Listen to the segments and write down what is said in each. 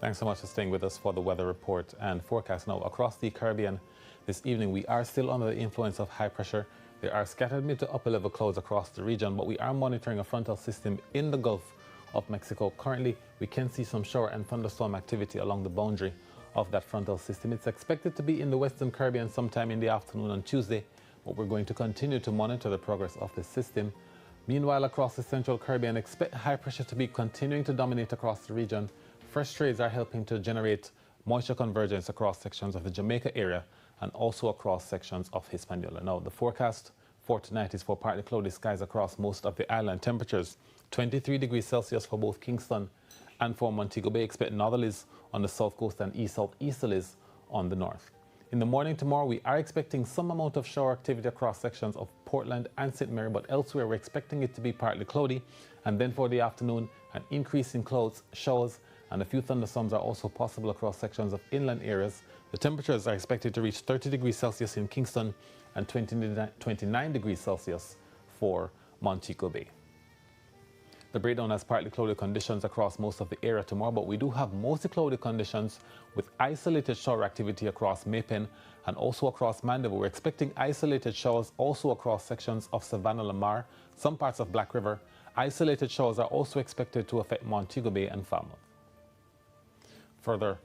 Thanks so much for staying with us for the weather report and forecast. Now, across the Caribbean this evening, we are still under the influence of high pressure. There are scattered mid to upper level clouds across the region, but we are monitoring a frontal system in the Gulf of Mexico. Currently, we can see some shower and thunderstorm activity along the boundary of that frontal system. It's expected to be in the Western Caribbean sometime in the afternoon on Tuesday, but we're going to continue to monitor the progress of this system. Meanwhile, across the Central Caribbean, expect high pressure to be continuing to dominate across the region. Fresh trades are helping to generate moisture convergence across sections of the Jamaica area and also across sections of Hispaniola. Now, the forecast for tonight is for partly cloudy skies across most of the island. Temperatures 23 degrees Celsius for both Kingston and for Montego Bay. Expect northerlies on the south coast and east-southeasterlies on the north. In the morning tomorrow, we are expecting some amount of shower activity across sections of Portland and St. Mary, but elsewhere we're expecting it to be partly cloudy. And then for the afternoon, an increase in clouds, showers, and a few thunderstorms are also possible across sections of inland areas. The temperatures are expected to reach 30 degrees Celsius in Kingston and 29 degrees Celsius for Montego Bay. The breakdown has partly cloudy conditions across most of the area tomorrow, but we do have mostly cloudy conditions with isolated shower activity across Maypen and also across Mandeville. We're expecting isolated showers also across sections of Savannah Lamar, some parts of Black River. Isolated showers are also expected to affect Montego Bay and Falmouth. Further,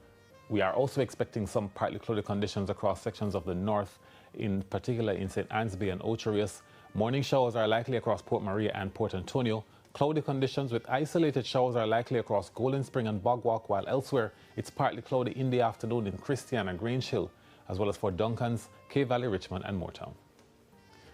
we are also expecting some partly cloudy conditions across sections of the north, in particular in St. Anne's Bay and Ocho Rios. Morning showers are likely across Port Maria and Port Antonio. Cloudy conditions with isolated showers are likely across Golden Spring and Bog Walk, while elsewhere it's partly cloudy in the afternoon in Christiana, Grange Hill, as well as for Duncans, Cay Valley, Richmond and Moortown.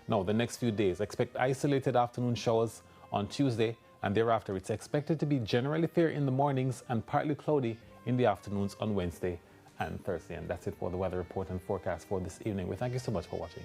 Now, the next few days, expect isolated afternoon showers on Tuesday, and thereafter it's expected to be generally fair in the mornings and partly cloudy in the afternoons on Wednesday and Thursday. And that's it for the weather report and forecast for this evening. We thank you so much for watching.